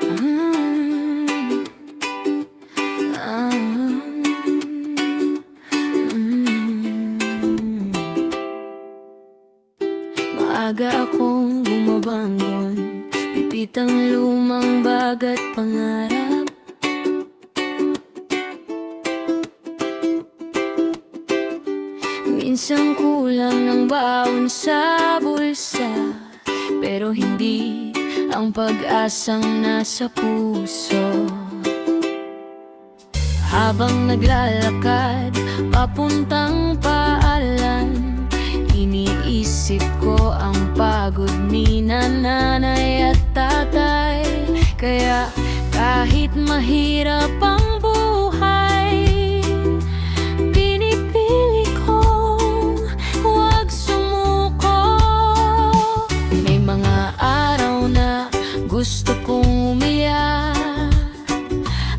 Mm, ah, mm. Maaga akong bumabangon, pipitang lumang bag at pangarap. Minsan kulang ang baon sa bulsa, pero hindi ang pag-asang nasa puso. Habang naglalakad papuntang paalan, iniisip ko ang pagod ni nanay at tatay. Kaya kahit mahirap ang buhay, pinipili kong huwag sumuko. May mga araw na gusto kong umiyak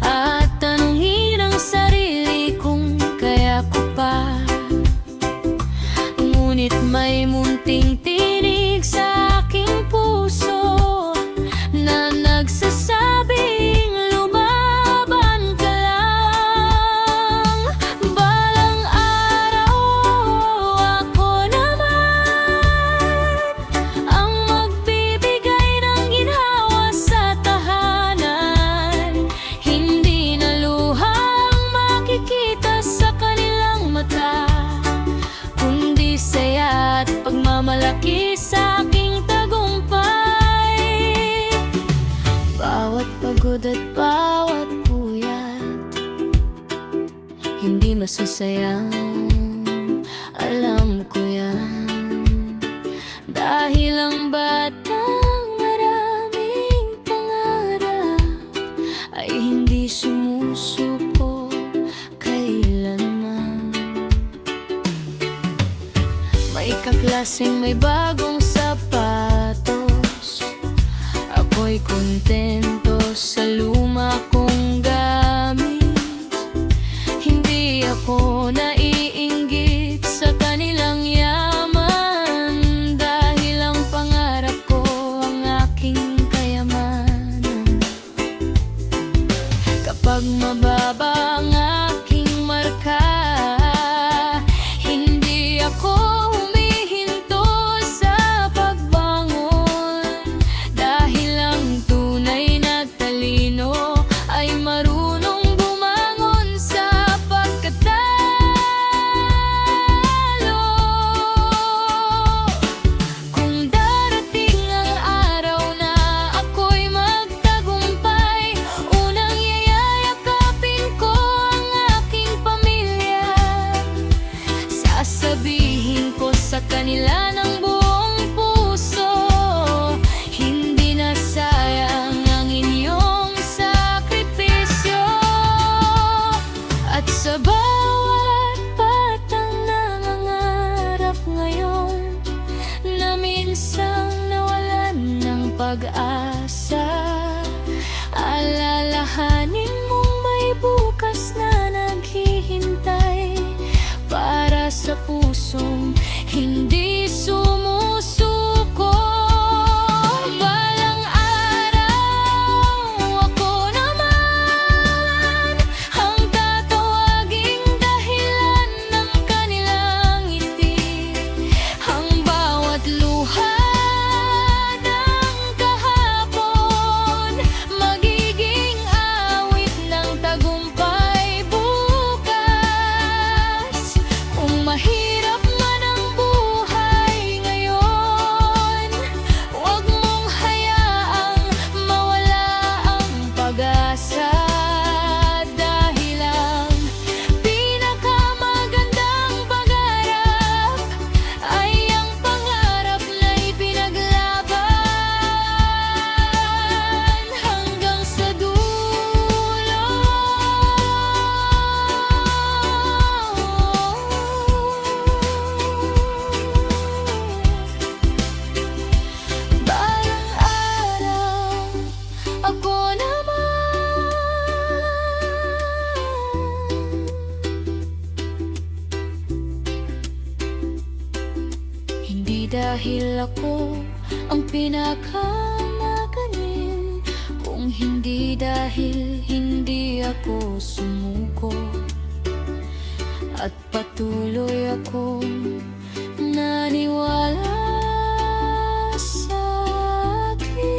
at tanungin ang sarili kung kaya ko pa. Ngunit may munting tinig sa aking puso na nagsasabing lumaban ka lang. Balang araw ako naman ang magbibigay ng ginhawa sa tahanan. Hindi na luha ang makikita sa kanilang mata, kundi saya at pagmamalaki sa aking tagumpay. Bawat pagod at bawat puyat, hindi masasayang, alam ko yan. Dahil ang batang maraming pangarap ay hindi sumusuko kailanman. May kaklaseng may bagong sapatos, ako'y kontento sa luma kong gamit. Hindi ako naiinggit sa kanilang yaman, dahil ang pangarap ko ang aking kayamanan. Kapag mababa ang aking marka, hindi ako humihinto sa pagbangon. Dahil ang tunay na talino ay marunong bumangon sa pagkatalo. Kung darating ang araw na ako'y magtagumpay, unang yayakapin ko ang aking pamilya. Sasabihin ko sa kanila ng buong puso, hindi na sayang ang inyong sakripisyo. At sa bawat batang nangangarap ngayon, na minsang nawalan ng pag-asa, alalahanin mong may bukas na naghihintay para sa pusong hindi sumusuko. Balang araw ako naman ang tatawaging dahilan ng kanilang ngiti. Ang bawat luha ng kahapon magiging awit ng tagumpay bukas. Kung mahirap man ang buhay ngayon, huwag mong hayaang mawala ang pag-asa. Dahil ang pinakamagandang pangarap ay ang pangarap na ipinaglaban hanggang sa dulo. Balang araw ako naman hindi dahil ako ang pinakamagaling, kung hindi dahil hindi ako sumuko at patuloy akong naniwala sa aking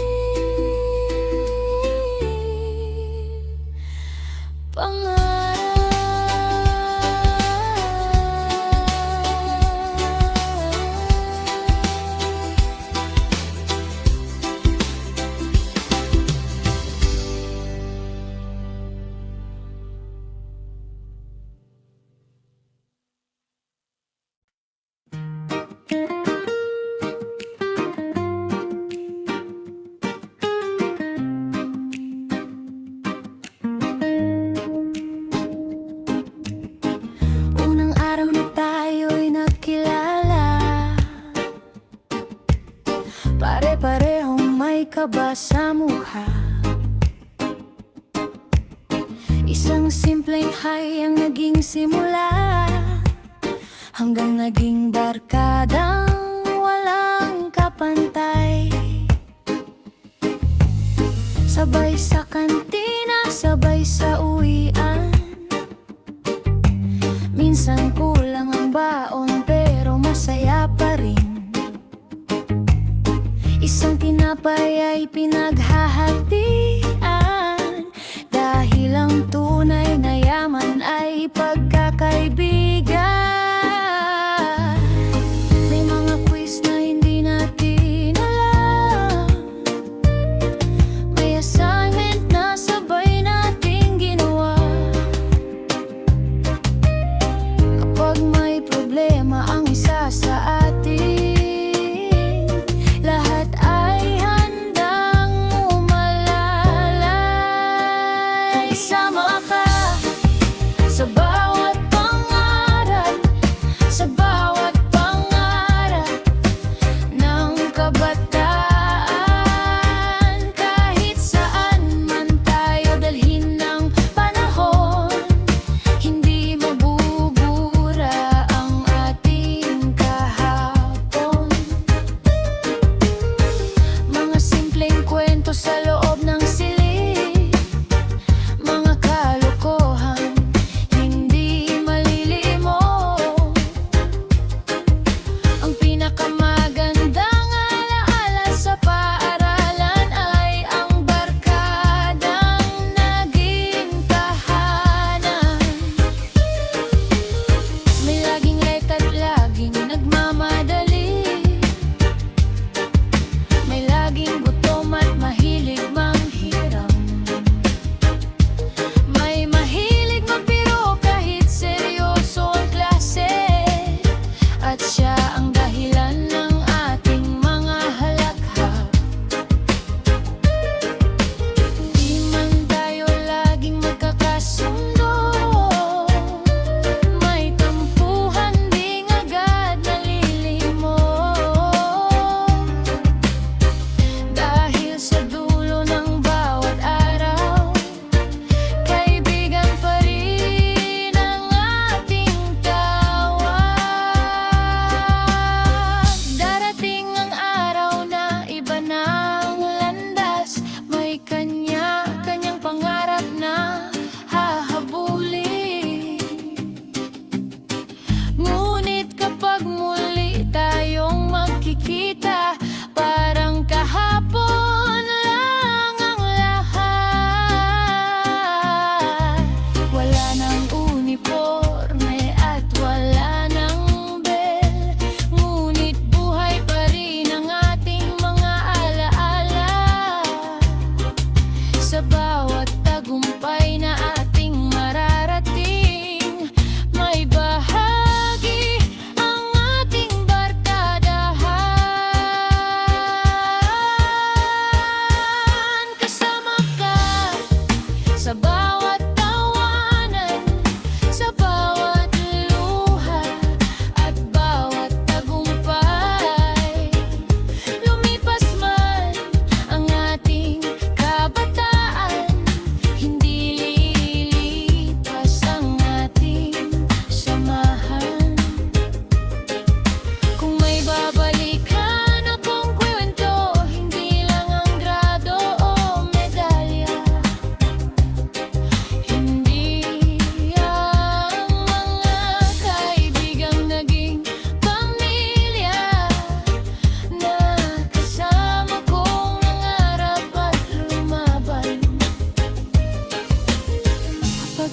unang araw na tayo'y nagkilala, pare-parehong may kaba sa mukha. Isang simpleng hi ang naging simula, hanggang naging barkadang walang kapantay. Sabay sa kantina, sabay sa uwian, minsan kulang ang baon pero masaya pa rin. Isang tinapay ay pinaghahatian, dahil ang tunay na yaman ay pagkakaibigan. May mga quiz na hindi natin alam, may assignment na sabay nating ginawa. Kapag may problema ang isa sa atin, lahat ay handang umalalay. Isama ka sa bawat pangarap,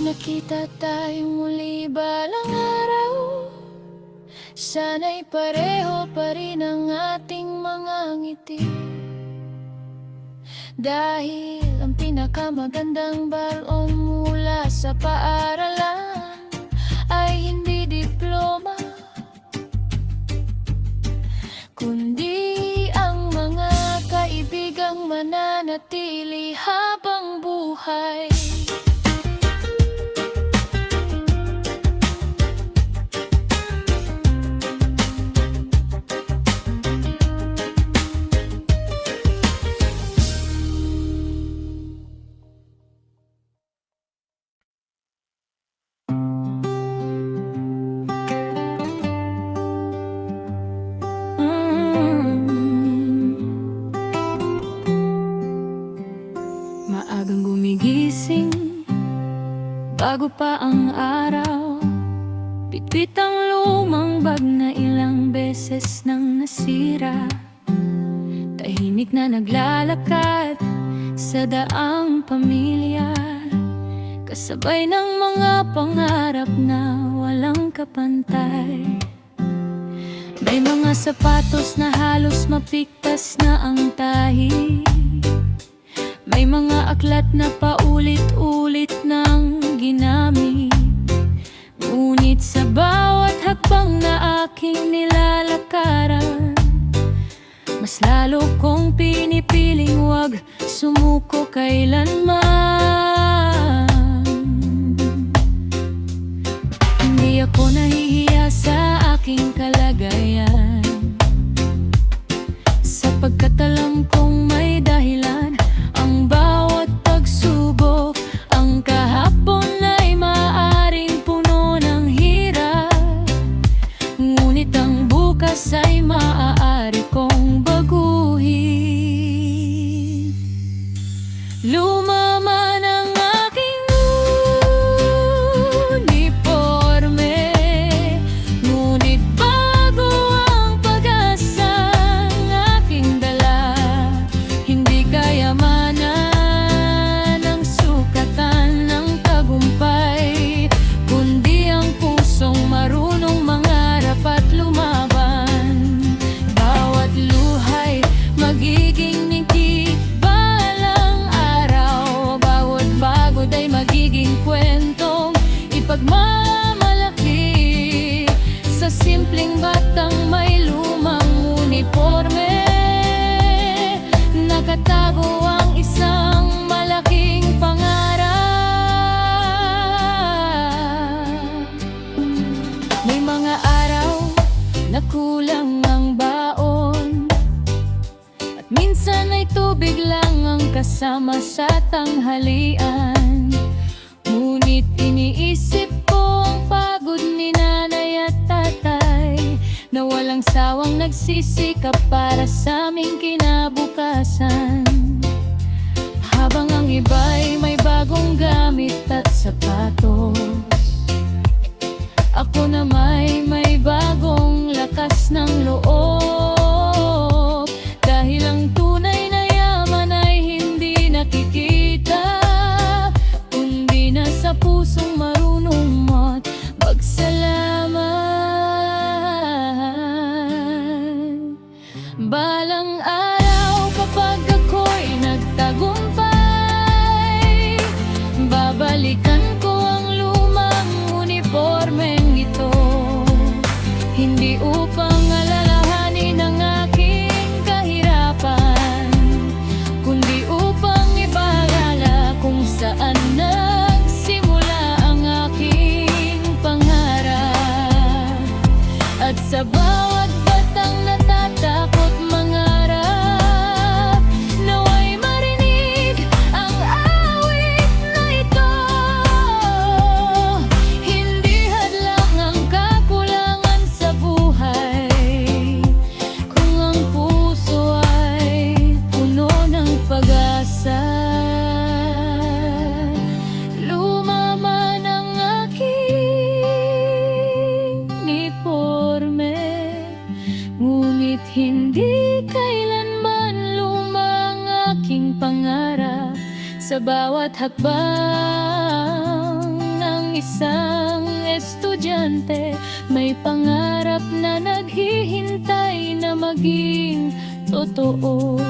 nakita tayo muli balang araw, sana'y pareho pa rin ang ating mga ngiti. Dahil ang pinakamagandang balon mula sa paaralan ay hindi diploma, kundi ang mga kaibigang mananatili habang buhay. Maagang gumigising bago pa ang araw, bitbit ang lumang bag na ilang beses nang nasira. Tahimik na naglalakad sa daang pamilyar, kasabay ng mga pangarap na walang kapantay. May mga sapatos na halos mapiktas na ang tahi, may mga aklat na paulit-ulit nang ginamit. Ngunit sa bawat hakbang na aking nilalakaran, mas lalo kong pinipiling wag sumuko kailanman. Hindi ako nahihiya sa aking kalagayan, sapagkat alam kong may dahilan. Ang bawat pagsubok, ang kahapon ay maaaring puno ng hirap, ngunit ang bukas ay maaari kong baguhin. Lumaman ang aking uniforme, ngunit bago ang pag-asang aking dala. Hindi kayamanan ang sukatan ng tagumpay, kundi ang pusong marunong mangarap at lumaban. Bawat luhay magiging ngiti balang araw, bawat pagod ay magiging kwentong ipagmamalaki. Sa simpleng batang may lumang uniforme, nakatago ang isang malaking pangarap. May mga araw na kulang ang baon, at minsan ay tubig lang ang kasama sa tanghalian. Ngunit iniisip ko ang pagod ni nanay at tatay, na walang sawang nagsisikap para sa aming kinabukasan. Habang ang iba'y may bagong gamit at sapatos, ako na may bagong lakas ng loob. Dahil ang tunay na yaman ay hindi nakikita, kundi nasa pusong marunong magsalamat. Balang araw kapag ako'y nagtagumpay, babalikan ko ang lumang uniformeng ito, hindi upang alalahanin ang aking kahirapan, kundi upang ipaalala kung saan nagsimula ang aking pangarap. At sa bawat batang natatakot mangarap, nawa'y marinig ang awit na ito. Hindi hadlang ang kakulangan sa buhay, kung ang puso ay puno ng pag-asa. Lumaman ang aking uniforme, ngunit hindi kailanman lumang aking pangarap. Sa bawat hakbang isang estudyante, may pangarap na naghihintay na maging totoo.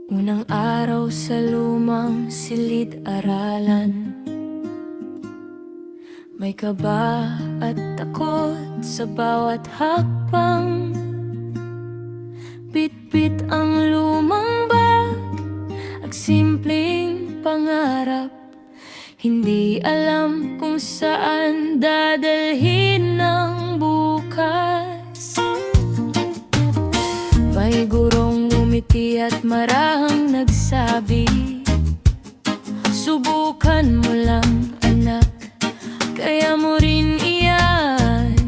Unang araw sa lumang silid-aralan, may kaba at takot sa bawat hakbang. Bit-bit ang lumang bag at simpleng pangarap, hindi alam kung saan dadalhin ng bukas. May gurong ngumiti at marahang nagsabi, subukan mo lang anak, kaya mo rin iyan.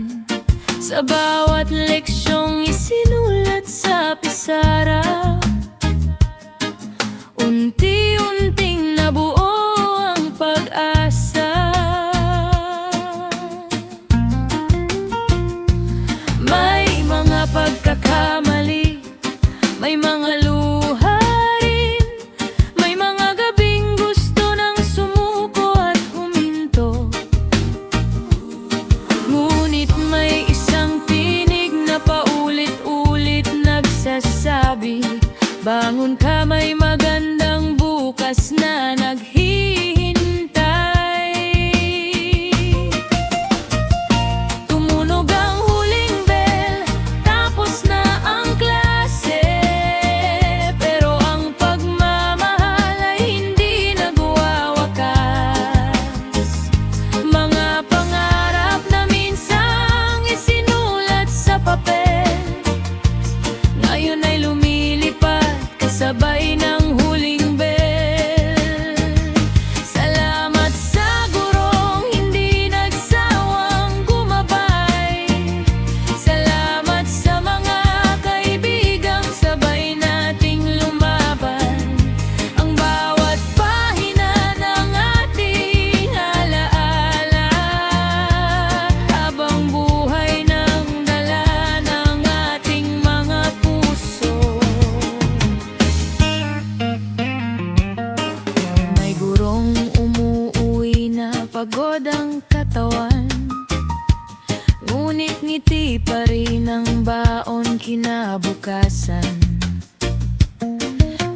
Sa bawat leksyong isinulat sa pisara, unti-unting nabuo ang pag-asa. May mga pagkakamali, may mga luha rin, may mga gabing gusto nang sumuko at huminto. Ngunit may isang tinig na paulit-ulit nagsasabi, bangon ka, may magandang bukas na naghihintay. Tumunog ang huling bell, tapos na ang klase, pero ang pagmamahal ay hindi nagwawakas. Mga pangarap na minsang isinulat sa papel, ngayon ay lumilipad kasabay ng huling bell. Salamat sa gurong hindi nagsawang gumabay, salamat sa mga kaibigang sabay nating lumaban. Ang bawat pahina ng ating alaala, habang buhay ng dala ng ating mga puso. May gurong umuuwi na pagod ang katawan, ngunit ngiti pa rin ang baon kinabukasan.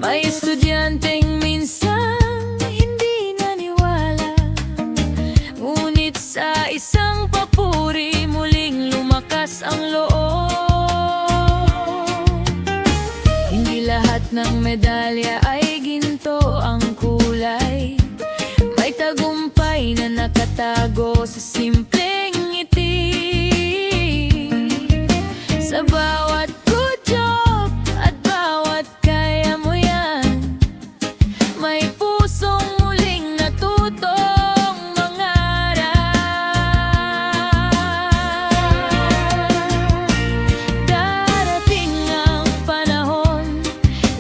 May estudyanteng minsan hindi naniwala, ngunit sa isang papuri muling lumakas ang loob. Hindi lahat ng medalya ay ginto ang kulay, may tagumpay na nakatago sa simpleng ngiti. Sa bawat good job at bawat kaya mo yan, may pusong muling natutong mangarap. Darating ang panahon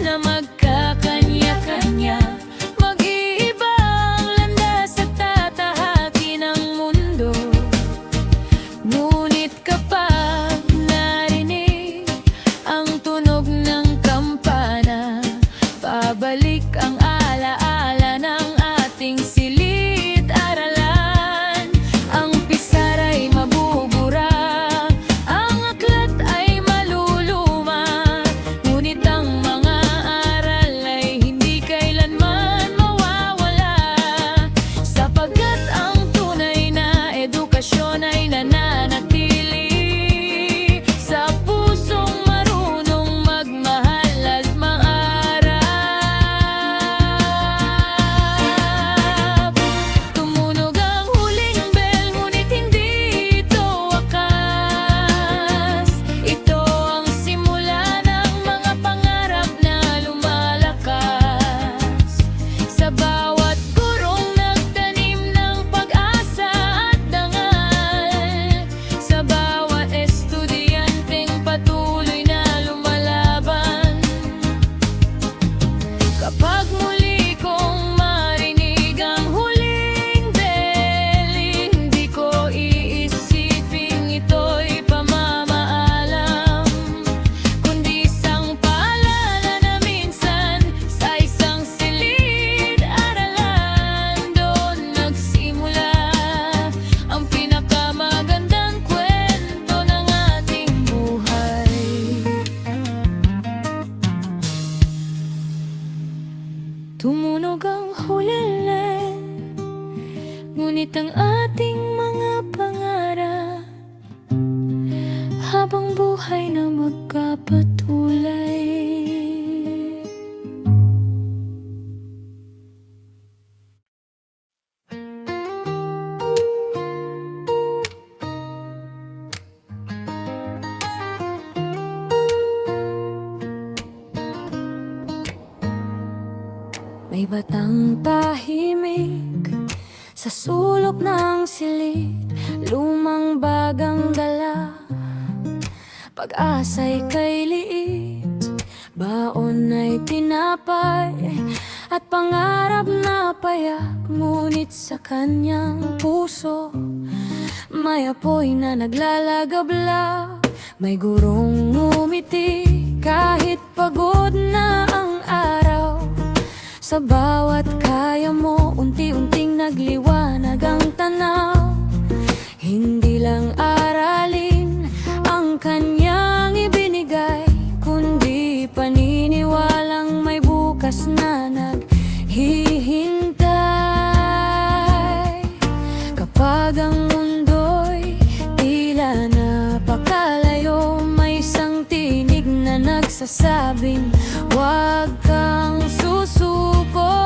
na magkakanya-kanya, mag-iiba ang landas at tatahakin ang mundo. ang ating mga pangarap habang buhay na magkapatuloy. May batang tahimik sa sulok ng silid, lumang bagang dala, pag-asa'y kay liit, baon ay tinapay at pangarap na payak. Ngunit sa kanyang puso may apoy na naglalagablak, may gurong ngumiti kahit pagod na ang araw. Sa bawat kaya mo, unti-unting nagliwanag ang tanaw. Hindi lang aralin ang kanyang ibinigay, kundi paniniwalang may bukas na naghihintay. Kapag ang mundo'y tila napakalayo, may isang tinig na nagsasabing, huwag kang susuko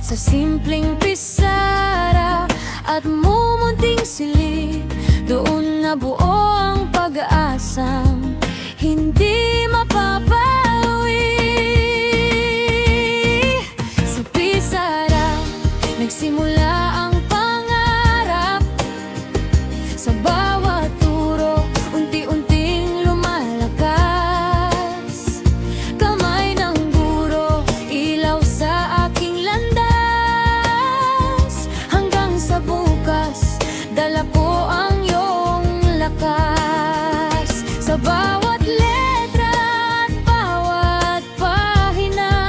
sa simpleng pisara at mumunting silid. Doon nabuo ang pag-asang hindi mapapawi. Sa pisara nagsimula ang pangarap, sa bawat turo unti-unting lumalakas. Kamay ng guro, ilaw sa aking landas, hanggang sa bukas dala ko ang iyong lakas. Sa bawat letra at bawat pahina,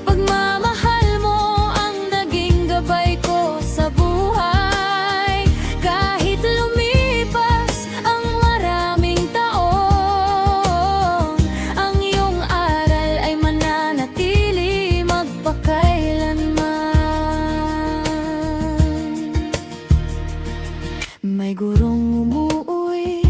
pagmamahal mo ang naging gabay ko sa buhay. Kahit lumipas ang maraming taon, ang iyong aral ay mananatili magpakailanman. May gurong umuuwi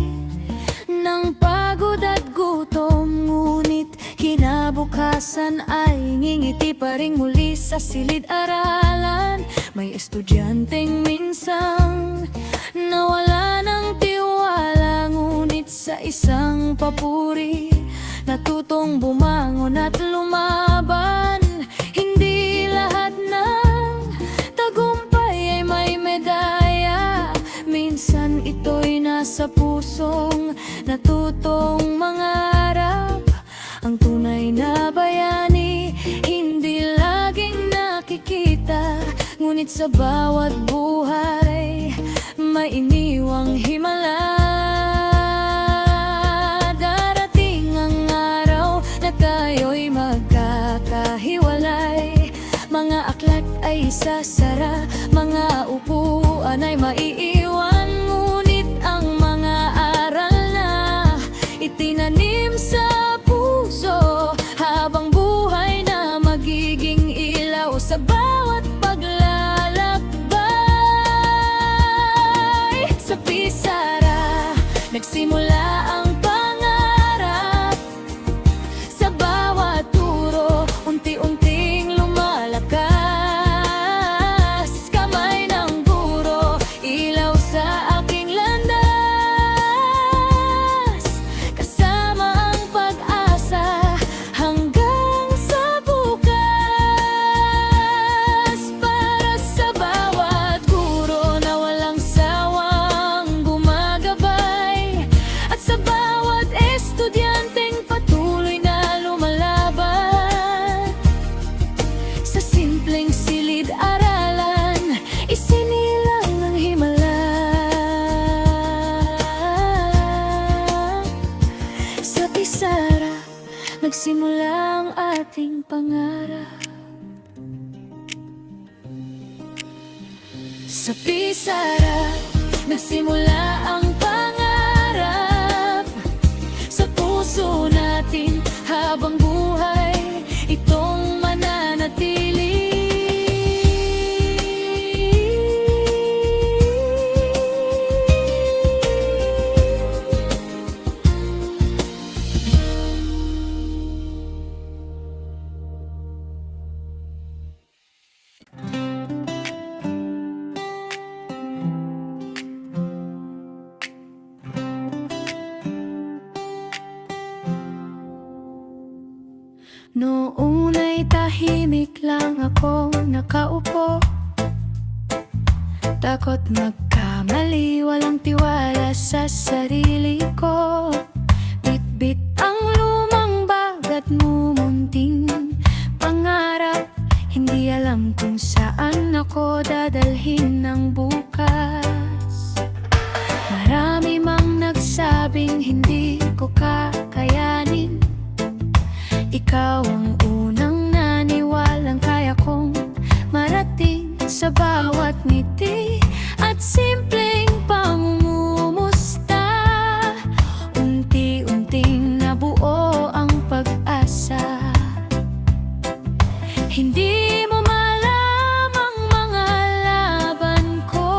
ng pagod at gutom, ngunit kinabukasan ay ngingiti pa ring muli sa silid-aralan. May estudyanteng minsang nawala ng tiwala, ngunit sa isang papuri natutong bumangon at lumaban. Hindi lahat ng tagumpay ay may medalya, minsan ito'y nasa pusong natutong mangarap. Ang tunay na bayani hindi laging nakikita, ngunit sa bawat buhay may iniwang himala. Darating ang araw na tayo'y magkakahiwalay, mga aklat ay sasara, mga upuan ay maiiwan, ngunit ang mga aral na itinanim sa puso habang buhay na magiging ilaw sa bawat paglalakbay. Sa pisara nagsimula ang pangarap, sa bawat turo unti-unting lumalakas. Kamay ng guro, ilaw sa aking landas, kasama ang pag-asa hanggang sa bukas. Para sa bawat guro na walang sawang gumagabay, at sa bawat estudyanteng patuloy na lumalaban. Sa simpleng silid-aralan isinilang ng himala. Sa pisara nagsimula ang ating pangarap. Sa pisara nagsimula ang pangarap, sa puso natin habang buhay itong mananatili. Noong ay tahimik lang ako nakaupo, takot magkamali, walang tiwala sa sarili ko. Bitbit ang lumang bag at mumunting pangarap, hindi alam kung saan ako dadalhin ng bukas. Marami mang nagsabing hindi ko kakayanin, ikaw ang unang naniwalang kaya kong marating. Sa bawat ngiti at simpleng pangungumusta, unti-unting nabuo ang pag-asa. Hindi mo malam ang mga laban ko,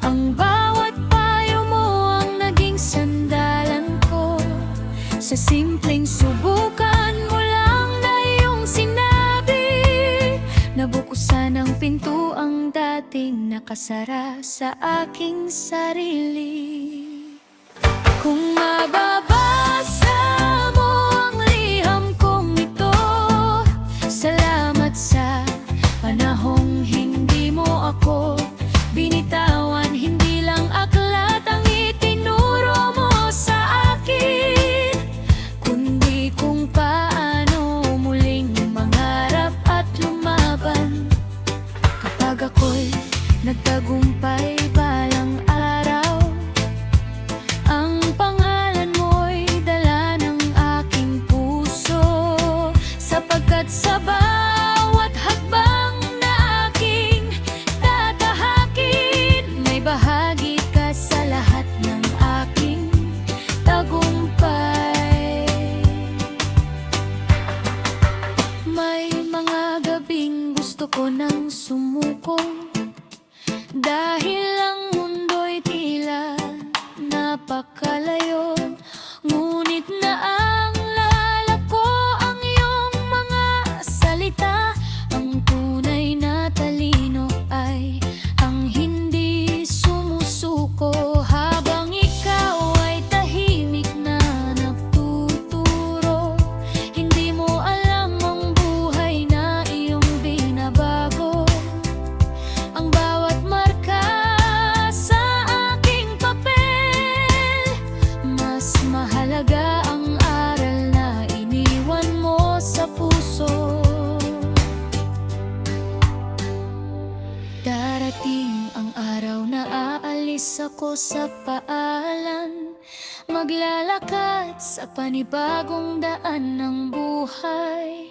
ang bawat payo mo ang naging sandalan ko. Sa simpleng subukan mo lang na iyong sinabi, nabukusan ang pinto ang dating nakasara sa aking sarili. Kung mababasa mo ang liham kong ito, salamat sa panahong hindi mo ako binitawan. Hindi lang aklat ang itinuro mo sa akin, kundi kung paano muling mangarap at lumaban. Kapag ako'y nagtagumpay balang araw, ang pangalan mo'y dala ng aking puso, sapagkat sa bawat hakbang na aking tatahakin, may bahagi ka sa lahat ng aking tagumpay. May mga gabing gusto ko nang sumuko, dahil ang mundo'y tila napakalayo. Ngunit naalala ko ang iyong mga salita, ang tunay na talino ay ang hindi sumusuko. Habang ikaw ay tahimik na nagtuturo, hindi mo alam ang buhay na iyong binabago. Ang bawat marka sa aking papel, mas mahalaga ang aral na iniwan mo sa puso. Darating ang araw na aalis ako sa paalan, maglalakad sa panibagong daan ng buhay.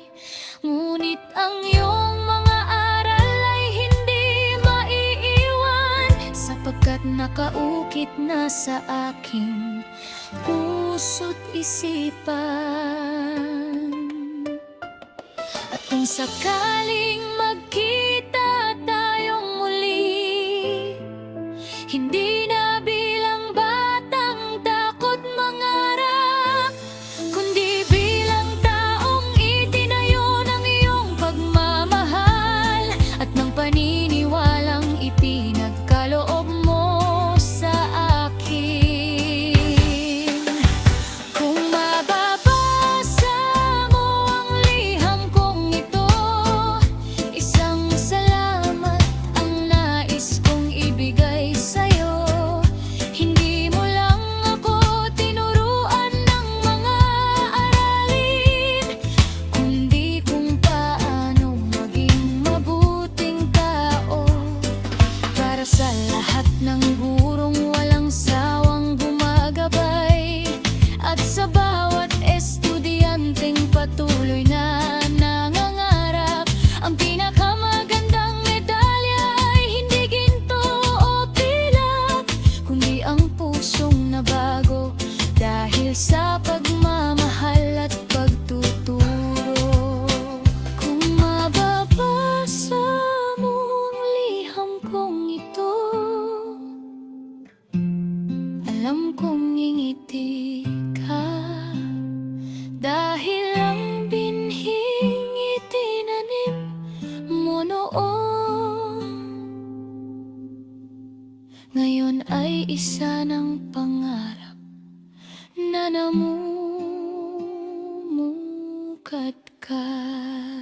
Ngunit ang iyong mga aral ay hindi maiiwan, sapagkat nakaukit na sa aking puso't isipan. At kung sakaling magkita tayong muli, hindi na bilang batang takot mangarap, kundi bilang taong itinayo ng iyong pagmamahal at ng paniniwalang ipinagkaloob mo sa akin. Kung mababasa mo ang liham kong ito, isang salamat ang nais kong ibigay sa'yo. Hindi mo lang ako tinuruan ng mga aralin, kundi kung paano maging mabuting tao. Para sa lahat ng gurong walang sawang gumagabay, at sa bawat estudyanteng patuloy na nangangarap, ang pinakamagandang medalya ay hindi ginto o pilak, kundi ang pusong nabago dahil sa pagmamahal at pagtuturo. Kung mababasa mo ang liham kong ito, alam kong ngingiti ka, dahil ang binhing itinanim mo noon, ngayon ay isa ng pangarap na namumuka. sukat ka.